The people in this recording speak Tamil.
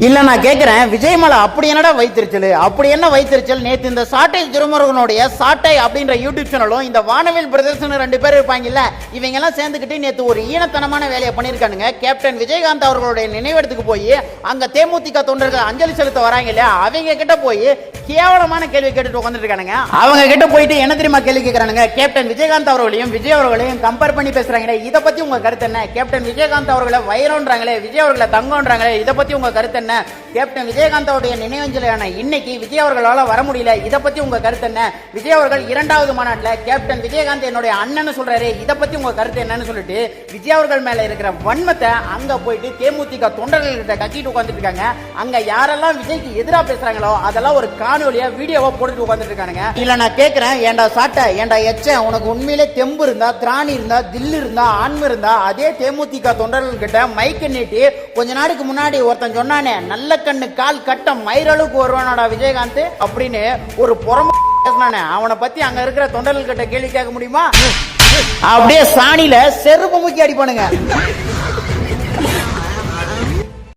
இல்ல நான் கேக்குறேன், விஜய் மலை அப்படி என்னடா வைத்திருச்சல், அப்படி என்ன வைத்திருச்சல்? நேத்து இந்த சாட்டை திருமுருகனுடைய சாட்டை அப்படின்ற யூடியூப் சேனலும் இந்த வானவில் பிரதர்சனம் 2 பேர் இருப்பாங்கல்ல, இவங்க எல்லாம் சேர்ந்துக்கிட்டு நேத்து ஒரு ஈனத்தனமான வேலையை பண்ணிருக்கானுங்க. கேப்டன் விஜயகாந்த் அவர்களுடைய நினைவிடத்துக்கு போய் அங்க தேமுதிக தொண்டர்கள் அஞ்சலி செலுத்த வராங்க இல்லையா, அவங்க கிட்ட போய் கேவலமான கேள்வி கேட்டுட்டு உட்காந்துட்டு இருக்கானுங்க. அவங்க கிட்ட போயிட்டு என்ன தெரியுமா கேள்வி கேட்கறானுங்க? கேப்டன் விஜயகாந்த் அவர்களையும் விஜய் அவர்களையும் கம்பேர் பண்ணி பேசுறாங்களே, இதை பத்தி உங்க கருத்து என்ன? கேப்டன் விஜயகாந்த் அவர்களை வைரம்ன்றாங்களே, விஜய் அவர்களை தங்கம்ன்றாங்களே, இதை பத்தி உங்க கருத்து என்ன? கேப்டன் விஜயகாந்த் அவருடைய நினைவஞ்சலியான இன்னைக்கு விஜய் அவர்களால வர முடியல, இதை பத்தி உங்க கருத்து என்ன? விஜய் அவர்கள் 2வது மாநாட்டுல கேப்டன் விஜயகாந்த் என்னுடைய அண்ணன் சொல்றாரு, இதை பத்தி உங்க கருத்து என்னன்னு சொல்லிட்டு விஜய் அவர்கள் மேல இருக்கிற வன்மத்தை அங்க போயிட்டு தேமுதிக தொண்டர்கள் கிட்ட கட்டிட்டு உட்கார்ந்துட்டு இருக்காங்க. அங்க யாரெல்லாம் விஜய்க்கு எதிராக பேசுறாங்களோ அதெல்லாம் ஒரு காணொலியா வீடியோவா போட்டுட்டு உட்கார்ந்துட்டு இருக்காங்க. இல்ல நான் கேட்கிறேன், ஏண்டா சாட்டை, ஏண்டா எச்ச, உனக்கு உண்மையிலே தெம்பு இருந்தா, திராணி இருந்தா, தில்லு இருந்தா, ஆன்ம இருந்தா, அதே தேமுதிக தொண்டர்கள் கிட்ட மைக்க நீட்டி கொஞ்ச நாளைக்கு முன்னாடி ஒருத்தன் சொன்னானே, நல்ல கண்ணு கால் கட்ட மயிரளவுக்கு வருவானோட விஜயகாந்த் அப்படின்னு ஒரு புறம பேசினானே, அவனை பத்தி அங்க இருக்கிற தொண்டர்கள் கிட்ட கேள்வி கேட்க முடியுமா? அப்படியே சாணியில செருப்பு முக்கி அடிப்பானுங்க.